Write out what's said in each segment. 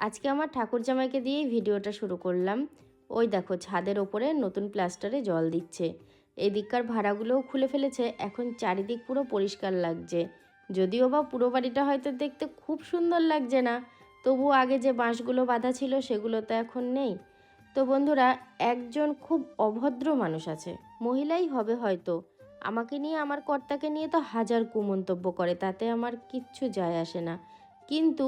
আজকে আমার ঠাকুর জামাইকে দিয়েই ভিডিওটা শুরু করলাম। ওই দেখো ছাদের ওপরে নতুন প্লাস্টারে জল দিচ্ছে। এই দিককার ভাড়াগুলোও খুলে ফেলেছে, এখন চারিদিক পুরো পরিষ্কার লাগছে। যদিও বা পুরো বাড়িটা হয়তো দেখতে খুব সুন্দর লাগছে না, তবু আগে যে বাঁশগুলো বাঁধা ছিল সেগুলো তো এখন নেই। তো বন্ধুরা, একজন খুব অভদ্র মানুষ আছে, মহিলাই হবে হয়তো। আমাকে নিয়ে, আমার কর্তাকে নিয়ে তো হাজার কুমন্তব্য করে, তাতে আমার কিচ্ছু যায় আসে না। কিন্তু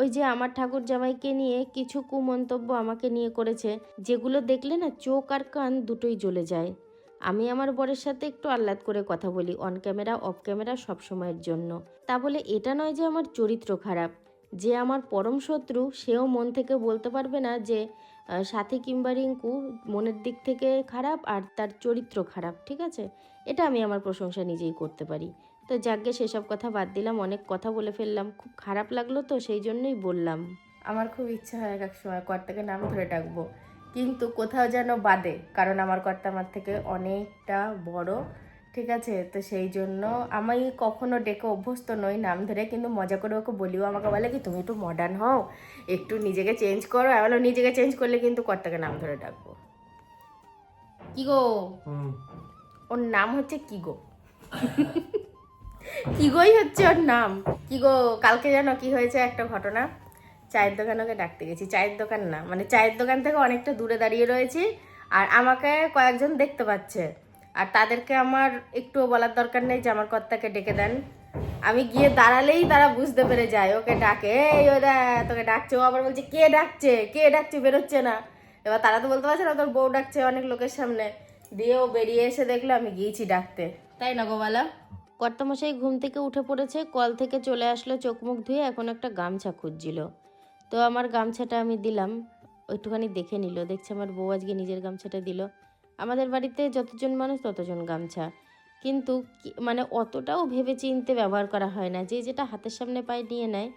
ওই যে আমার ঠাকুর জামাইকে নিয়ে কিছু কুমন্তব্য আমাকে নিয়ে করেছে, যেগুলো দেখলে না চোখ আর কান দুটোই জ্বলে যায়। আমি আমার বরের সাথে একটু আহ্লাদ করে কথা বলি, অন ক্যামেরা অফ ক্যামেরা সব সময়ের জন্য। তা বলে এটা নয় যে আমার চরিত্র খারাপ। যে আমার পরম শত্রু সেও মন থেকে বলতে পারবে না যে সাথী কিংবা রিঙ্কু মনের দিক থেকে খারাপ আর তার চরিত্র খারাপ, ঠিক আছে? এটা আমি আমার প্রশংসা নিজেই করতে পারি। তো যাকগে, সেসব কথা বাদ দিলাম, অনেক কথা বলে ফেললাম, খুব খারাপ লাগলো তো সেই জন্যই বললাম। আমার খুব ইচ্ছা হয় এক সময় কর্তাকে নাম ধরে ডাকবো, কিন্তু কোথাও যেন বাদে, কারণ আমার কর্তা আমার থেকে অনেকটা বড়, ঠিক আছে? তো সেই জন্য আমি কখনো ডেকে অভ্যস্ত নই নাম ধরে, কিন্তু মজা করে ওকে বলিও, আমাকে বলে কি তুমি একটু মডার্ন হও, একটু নিজেকে চেঞ্জ করো। আমি বলো নিজেকে চেঞ্জ করলে কিন্তু কর্তাকে নাম ধরে ডাকবো। কি গো, ওর নাম হচ্ছে কি গো। কিগোই হচ্ছে ওর নাম। কিগো, কালকে জানো কি হয়েছে একটা ঘটনা? চায়ের দোকান ওকে ডাকতে গেছি, চায়ের দোকান না মানে চায়ের দোকান থেকে অনেকটা দূরে দাঁড়িয়ে রয়েছি, আর আমাকে কয়েকজন দেখতে পাচ্ছে, আর তাদেরকে আমার একটুও বলার দরকার নেই যে আমার কর্তাকে ডেকে দেন। আমি গিয়ে দাঁড়ালেই তারা বুঝতে পেরে যায়, ওকে ডাকে, এই ও দা তোকে ডাকছে। ও আবার বলছে কে ডাকছে, কে ডাকছে, বেরোচ্ছে না। এবার তারা তো বলতে পারছে না তোর বউ ডাকছে অনেক লোকের সামনে, দিয়ে ও বেরিয়ে এসে দেখলো আমি গিয়েছি ডাকতে, তাই না গো বলা? কর্তামশাই ঘুম থেকে উঠে পড়েছে, কল থেকে চলে আসলো, চোখ মুখ ধুয়ে এখন একটা গামছা খুঁজছিল। তো আমার গামছাটা আমি দিলাম, একটুখানি দেখে নিল, দেখছে আমার বউ আজকে নিজের গামছাটা দিল। আমাদের বাড়িতে যতজন মানুষ ততজন গামছা, কিন্তু মানে অতটাও ভেবে চিনতে ব্যবহার করা হয় না, যে যেটা হাতের সামনে পায়ে নিয়ে নেয়।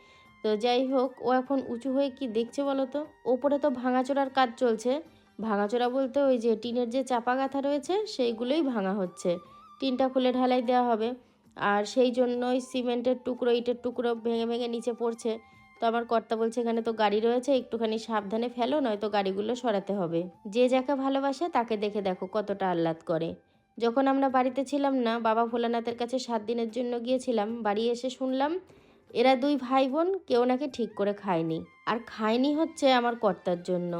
তো যাই হোক, ও এখন উঁচু হয়ে কি দেখছে বলো তো? ওপরে তো ভাঙাচোরার কাজ চলছে। ভাঙাচোরা বলতে ওই যে টিনের যে চাপা গাঁথা রয়েছে সেইগুলোই ভাঙা হচ্ছে, টিনটা খুলে ঢালাই দেওয়া হবে। আর সেই জন্যই সিমেন্টের টুকরো, ইটের টুকরো ভেঙে ভেঙে নিচে পড়ছে। তো আমার কর্তা বলছে এখানে তো গাড়ি রয়েছে, একটুখানি সাবধানে ফেলো, নয়তো গাড়িগুলো সরাতে হবে। যে যাকে ভালোবাসে তাকে দেখে দেখো কতটা আহ্লাদ করে। যখন আমরা বাড়িতে ছিলাম না, বাবা ভোলানাথের কাছে 7 দিনের জন্য গিয়েছিলাম, বাড়ি এসে শুনলাম এরা 2 ভাই বোন কেউ নাকি ঠিক করে খায়নি। আর খায়নি হচ্ছে আমার কর্তার জন্য,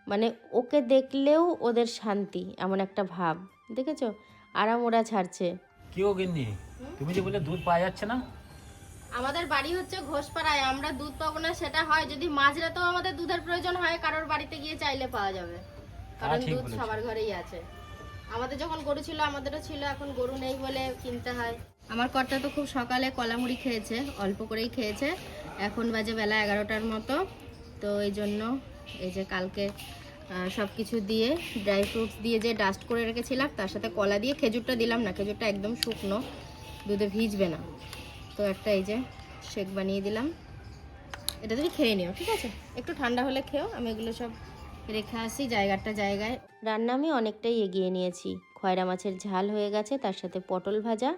মানে ওকে দেখলেও ওদের শান্তি, এমন একটা ভাব দেখেছো? আরাম ওরা ছাড়ছে। কি ও গিন্নি, তুমি যে বলে দুধ পাওয়া যাচ্ছে না? আমাদের বাড়ি হচ্ছে ঘোষপাড়ায়, আমরা দুধ পাবো না সেটা হয় যদি মাঝরাতেও আমাদের দুধের প্রয়োজন হয়, কারোর বাড়িতে গিয়ে চাইলে পাওয়া যাবে, কারণ ঠিক দুধ বলেছো। সবার ঘরেই আছে। আমাদের যখন গরু ছিল আমাদেরও ছিল, এখন গরু নেই বলে কিনতে হয়। আমার কর্তা তো খুব সকালে কলামুড়ি খেয়েছে, অল্প করেই খেয়েছে, এখন বাজে বেলা 11টার মতো। তো এই জন্য এই যে কালকে সব কিছু দিয়ে ড্রাই ফ্রুটস দিয়ে যে ডাস্ট করে রেখেছিলাম, তার সাথে কলা দিয়ে, খেজুরটা দিলাম না, খেজুরটা একদম শুকনো, দুধে ভিজবে না। তো একটা এই যে শেক বানিয়ে দিলাম, এটা তুমি খেয়ে নিও, ঠিক আছে? একটু ঠান্ডা হলে খেও, আমি এগুলো সব রেখে আসি জায়গাটা জায়গায়। রান্না আমি অনেকটাই এগিয়ে নিয়েছি, খয়রা মাছের ঝাল হয়ে গেছে, তার সাথে পটল ভাজা,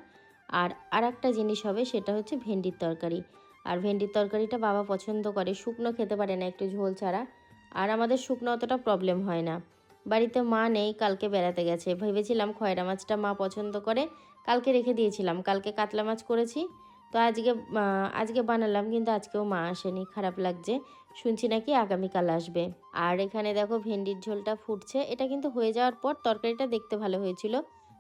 আর একটা জিনিস হবে, সেটা হচ্ছে ভেন্ডির তরকারি। আর ভেন্ডির তরকারিটা বাবা পছন্দ করে, শুকনো খেতে পারে না, একটু ঝোল ছাড়া। আর আমাদের শুকনো অতটা প্রবলেম হয় না। বাড়িতে মা নেই, কালকে বেড়াতে গেছে, ভেবেছিলাম খয়রা মাছটা মা পছন্দ করে, কালকে রেখে দিয়েছিলাম, কালকে কাতলা মাছ করেছি। তো আজকে বানালাম, কিন্তু আজকেও মা আসেনি, খারাপ লাগছে। শুনছি নাকি আগামীকাল আসবে। আর এখানে দেখো ভেন্ডির ঝোলটা ফুটছে, এটা কিন্তু হয়ে যাওয়ার পর তরকারিটা দেখতে ভালো হয়েছিল,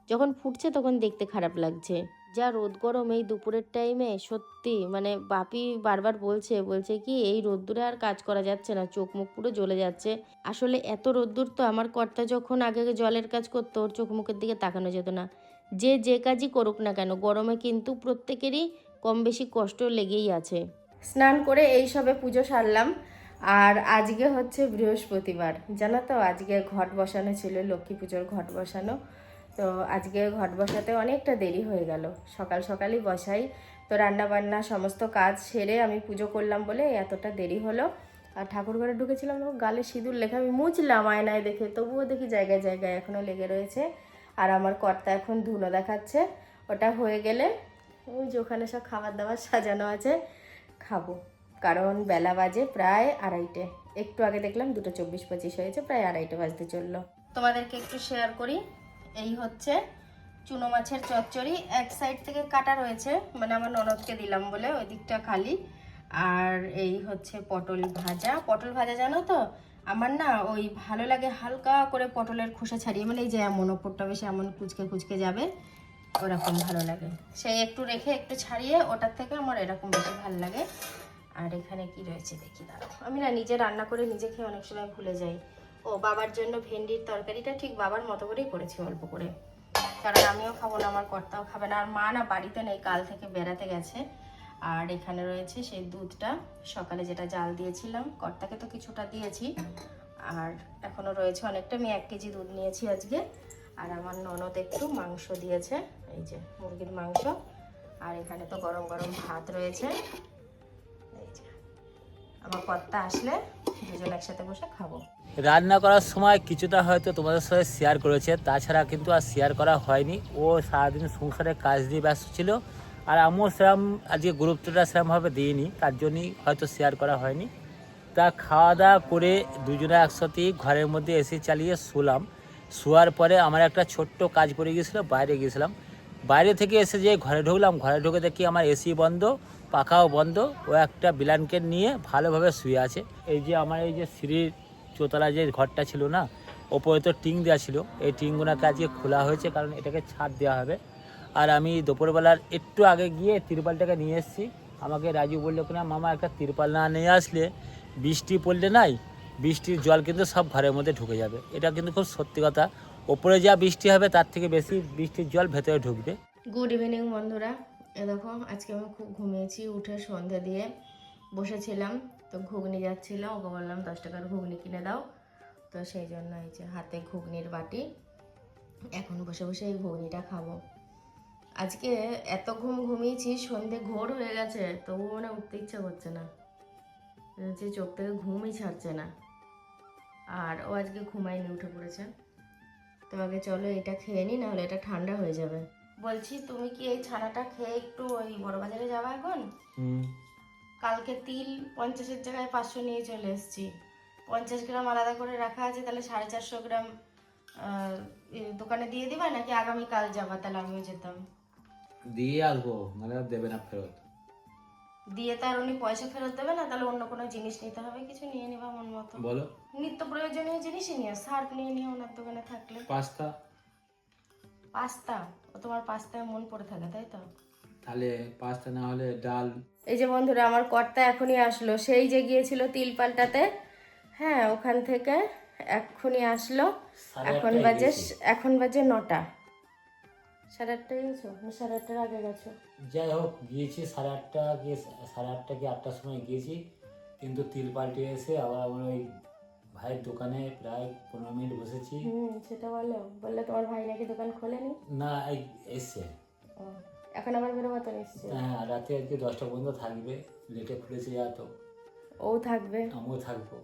যখন ফুটছে তখন দেখতে খারাপ লাগছে। যা রোদ গরম এই দুপুরের টাইমে, সত্যি মানে বাপি বারবার বলছে কি এই রোদ্দুরে আর কাজ করা যাচ্ছে না, চোখ মুখ পুরো জ্বলে যাচ্ছে। আসলে এত রোদ্দুর তো আমার কর্তা যখন আগে জলের কাজ করতো ওর চোখ মুখের দিকে তাকানো যেত না। যে কাজই করুক না কেন, গরমে কিন্তু প্রত্যেকেরই কম বেশি কষ্ট লেগেই আছে। স্নান করে এই সবে পুজো সারলাম, আর আজকে হচ্ছে বৃহস্পতিবার, জানো তো? আজকে ঘট বসানো ছিল, লক্ষ্মী পুজোর ঘট বসানো। তো আজকে ঘট বসাতে অনেকটা দেরি হয়ে গেল, সকাল সকালই বসাই। তো রান্না বান্না সমস্ত কাজ সেরে আমি পুজো করলাম বলে এতটা দেরি হলো। আর ঠাকুর ঘরে ঢুকেছিলাম, গালে সিঁদুর লেখা আমি মুছলাম আয়নায় দেখে, তবুও দেখি জায়গায় জায়গায় এখনও লেগে রয়েছে। আর আমার কর্তা এখন ধুনো দেখাচ্ছে, ওটা হয়ে গেলে ওই যে ওখানে সব খাবার দাবার সাজানো আছে, খাবো। কারণ বেলা বাজে প্রায় 2:30। একটু আগে দেখলাম 2:24-25 হয়েছে, প্রায় 2:30 বাজতে চললো। তোমাদেরকে একটু শেয়ার করি। এই হচ্ছে চুনো মাছের চচ্চড়ি, এক সাইড থেকে কাটা রয়েছে, মানে আমার ননদকে দিলাম বলে ওই দিকটা খালি। আর এই হচ্ছে পটল ভাজা। পটল ভাজা জানো তো আমার না ওই ভালো লাগে হালকা করে পটলের খোসা ছাড়িয়ে, মানে এই যে এমন ওপরটা বেশি এমন কুচকে কুচকে যাবে ওরকম ভালো লাগে, সেই একটু রেখে একটু ছাড়িয়ে ওটার থেকে আমার এরকম বেশি ভালো লাগে। আর এখানে কি রয়েছে দেখি, দাঁড়াও। আমি না নিজে রান্না করে নিজে খেয়ে অনেক সময় ভুলে যাই। ও বাবার জন্য ভেন্ডির তরকারিটা ঠিক বাবার মতো করেই করেছি, অল্প করে, কারণ আমিও খাবো না, আমার কর্তাও খাবে না। আর মা না বাড়িতে নেই, কাল থেকে বেড়াতে গেছে। আর এখানে রয়েছে সেই দুধটা, সকালে যেটা জাল দিয়েছিলাম, কর্তাকে তো কিছুটা দিয়েছি, আর এখনো রয়েছে অনেকটা। আমি 1 কেজি দুধ নিয়েছি আজকে। আর আমার ননদ একটু মাংস দিয়েছে, এই যে মুরগির মাংস। আর এখানে তো গরম গরম ভাত রয়েছে। এই যে আমার কর্তা আসলে দুজন একসাথে বসে খাবো। রান্না করার সময় কিছুটা হয়তো তোমাদের সাথে শেয়ার করেছে, তাছাড়া কিন্তু আর শেয়ার করা হয়নি। ও সারাদিন সংসারে কাজ দিয়ে ব্যস্ত ছিল, আর আমিও সেরকম আজকে গুরুত্বটা সেরকমভাবে দিইনি, তার জন্যই হয়তো শেয়ার করা হয়নি। তা খাওয়া দাওয়া করে দুজনে একসাথেই ঘরের মধ্যে এসি চালিয়ে শুলাম। শোয়ার পরে আমার একটা ছোট্ট কাজ পড়ে গিয়েছিলো, বাইরে গিয়েছিলাম। বাইরে থেকে এসে যে ঘরে ঢুকলাম, ঘরে ঢুকে দেখি আমার এসি বন্ধ, পাখাও বন্ধ। ও একটা ব্ল্যাঙ্কেট নিয়ে ভালোভাবে শুয়ে আছে। এই যে আমার এই যে সিঁড়ির চোতলা যে ঘরটা ছিল না, ওপরে তো টিন দেওয়া ছিল, এই টিনগুলোকে আজকে খোলা হয়েছে, কারণ এটাকে ছাদ দেওয়া হবে। আর আমি দুপুরবেলার একটু আগে গিয়ে তিরপালটাকে নিয়ে এসেছি। আমাকে রাজু বললো কিনা, মামা একটা তিরপাল না নিয়ে আসলে বৃষ্টি পড়লে নাই, বৃষ্টির জল কিন্তু সব ঘরের মধ্যে ঢুকে যাবে। এটা কিন্তু খুব সত্যি কথা, ওপরে যা বৃষ্টি হবে তার থেকে বেশি বৃষ্টির জল ভেতরে ঢুকবে। গুড ইভিনিং বন্ধুরা। এ দেখো আজকে আমি খুব ঘুমিয়েছি, উঠে সন্ধ্যা দিয়ে বসেছিলাম, তো ঘুগনি যাচ্ছিল, ওকে বললাম 10 টাকার ঘুগনি কিনে দাও, তো সেই জন্য এই যে হাতে ঘুগনির বাটি, এখন বসে বসে এই ঘুগনিটা খাবো। আজকে এত ঘুমিয়েছি, সন্ধে ঘোর হয়ে গেছে, তবু মানে উঠতে ইচ্ছা করছে না, যে চোখ থেকে ঘুমই ছাড়ছে না। আর ও আজকে ঘুমায়নি, উঠে পড়েছে। তোমাকে চলো এটা খেয়ে নি, নাহলে এটা ঠান্ডা হয়ে যাবে। বলছি তুমি কি এই ছানাটা খেয়ে একটু ওই বড় বাজারে যাবা এখন? কালকে তিল 50-এর জায়গায় 500 নিয়ে চলে এসেছি। 50 গ্রাম আলাদা করে রাখা আছে, তাহলে 450 গ্রাম দোকানে দিয়ে দিবা, নাকি আগামীকাল যাবা? তাহলে আমিও যেতাম। দিয়ে আসবো, মানে দেবে না ফেরত। দিয়ে তার উনি পয়সা ফেরত দেবে না, তাহলে অন্য কোনো জিনিস নিতে হবে, কিছু নিয়ে নিবা মন মতো। বলো। নিত্য প্রয়োজনীয় জিনিসই নিয়ে, সার্ফ নিয়ে নিও ওনার দোকানে থাকলে। পাস্তা। পাস্তা? ও তোমার পাস্তায় মন পড়ে থাকে, তাই তো? তাহলে পাস্তা না হলে ডাল। এই যে বন্ধুরা আমার কর্তা এখনই আসলো, সেই যে গিয়েছিল তিল পাল্টাতে, হ্যাঁ ওখান থেকে এক্ষুনি আসলো। এখন বাজে 9টা। 8:30 গেছো না 8:30 আগে গেছো? যাই হোক, গিয়েছি 8:30 কি 8:30 কি 8টার সময় গিয়েছি, কিন্তু তিল পাল্টে এসে আবার আমার ওই ভাইয়ের দোকানে প্রায় 15 মিনিট বসেছি। সেটা বললে তোমার ভাই নাকি দোকান খোলেনি? না, এসছে। এখন আবার বেরোবো তো নিশ্চয়ই? হ্যাঁ, রাতে আজকে 10টা পর্যন্ত থাকবে, লেটে খুলেছে যা, তো ও থাকবে, আমিও থাকবো।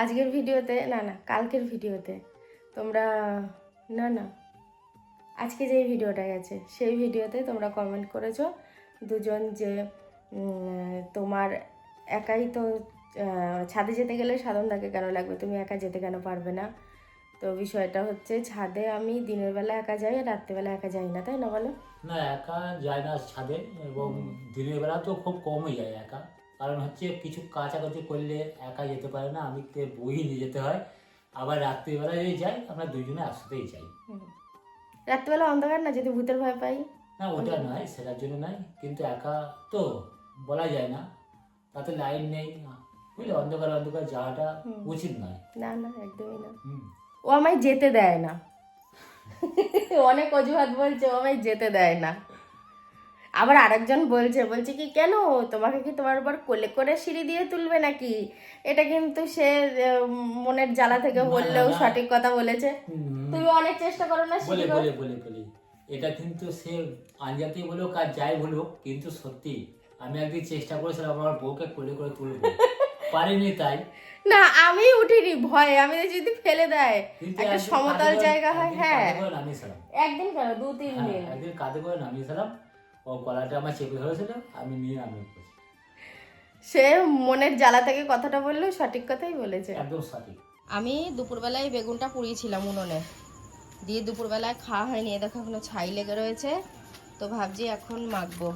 আজকের ভিডিওতে না কালকের ভিডিওতে তোমরা না আজকে যে ভিডিওটা গেছে সেই ভিডিওতে তোমরা কমেন্ট করেছো দুজন যে তোমার একাই তো ছাদে যেতে গেলে সাধনদাকে কেন লাগবে, তুমি একা যেতে কেন পারবে না? তো বিষয়টা হচ্ছে, ছাদে আমি দিনের বেলা একা যাই আর রাত্রেবেলা একা যাই না, তাই না বলো? না, একা যায় না ছাদে, এবং দিনের বেলা তো খুব কমই যায় একা। কারণ হচ্ছে কিছু কাছাকাছি করলে একা যেতে পারে না, আমি বই নিয়ে যেতে হয়। আবার রাত্রিবেলা যদি যাই, আমরা দুজনে একসাথেই যাই। রাত্রিবেলা অন্ধকার না, যদি ভূতের ভয় পাই? না, ওটা নয়, সেটার জন্য নয়, কিন্তু একা তো বলা যায় না, তাতে লাইন নেই, বুঝলে, অন্ধকার যাওয়াটা উচিত নয়। না একদমই না। ও আমায় যেতে দেয় না, অনেক অজুহাত বলছে, ও আমায় যেতে দেয় না। আবার আরেকজন বলছে কি, কেন তোমাকে কি তোমার উপর কোলে করে সিঁড়ি দিয়ে তুলবে নাকি? এটা কিন্তু সে মনের জ্বালা থেকে বললেও সঠিক কথা বলেছে। তুমি অনেক চেষ্টা করো না বলে এটা কিন্তু সে আঞ্জাতেই বলুক আর যাই বলুক, কিন্তু সত্যি আমি একদিন চেষ্টা করেছিলাম আমার বউকে কোলে করে তুলবো, পারিনি। তাই না, আমি উঠিনি ভয়ে, আমি যদি ফেলে দেয় একটা সমতল জায়গা হয়। হ্যাঁ, একদিন কেন 2-3 দিন একদিন কাঁধে করে নামিয়েছিলাম, ও গলাটা আমার চেপে ধরেছিল, আমি নিয়ে সে মনের জ্বালা থেকে কথাটা বললো, সঠিক কথাই বলেছে। একদম সঠিক। আমি দুপুরবেলায় বেগুনটা পুড়িয়েছিলাম উনুনে, দিয়ে দুপুরবেলায় খাওয়া হয়নি, দেখো এখনো ছাই লেগে রয়েছে। তো ভাবছি এখন মাখবো।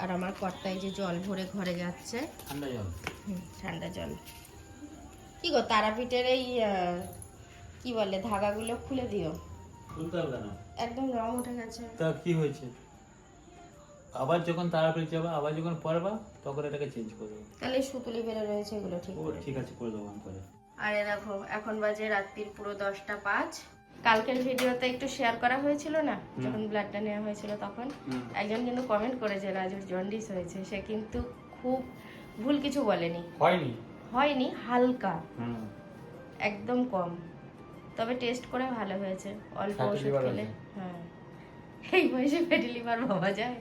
আর আমার কর্তায় যে জল ভরে ঘরে যাচ্ছে, ঠান্ডা জল। ঠান্ডা জল। কি গো, তারাপীঠের এই কি বলে ধাগাগুলো খুলে দিও। খুলতে হবে কেন? একদম রং উঠে গেছে। তা কি হয়েছে? আবার যখন তারাপীঠ যাবে, আবার যখন পরবা, তখন এটাকে চেঞ্জ করে দেবো। তাহলে সুতুলি বেড়ে রয়েছে, এগুলো ঠিক ও করে। ঠিক আছে, করে দেবো আমি করে। আরে দেখো এখন বাজে রাত্রির পুরো 10টা 5। কালকের ভিডিওতে একটু শেয়ার করা হয়েছিল না, যখন ব্লাডটা নেওয়া হয়েছিল তখন একজন কিন্তু কমেন্ট করেছে রাজুর জন্ডিস হয়েছে। সে কিন্তু খুব ভুল কিছু বলেনি, হয়নি, হালকা, একদম কম, তবে টেস্ট করে ভালো হয়েছে। অল্প ওষুধ খেলে। হ্যাঁ, এই বয়সে ফ্যাটি লিভার ভাবা যায়?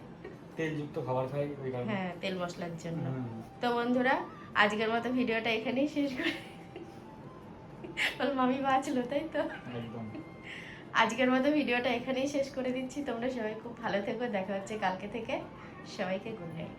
তেলযুক্ত খাবার খাই ওই কারণে। হ্যাঁ, তেল মশলার জন্য। তো বন্ধুরা, আজকের মতো ভিডিওটা এখানেই শেষ করে, মামি বাঁচলো তাই তো। একদম। আজকের মতো ভিডিওটা এখানেই শেষ করে দিচ্ছি। তোমরা সবাই খুব ভালো থেকো, দেখা হচ্ছে কালকে থেকে। সবাইকে গুড নাইট।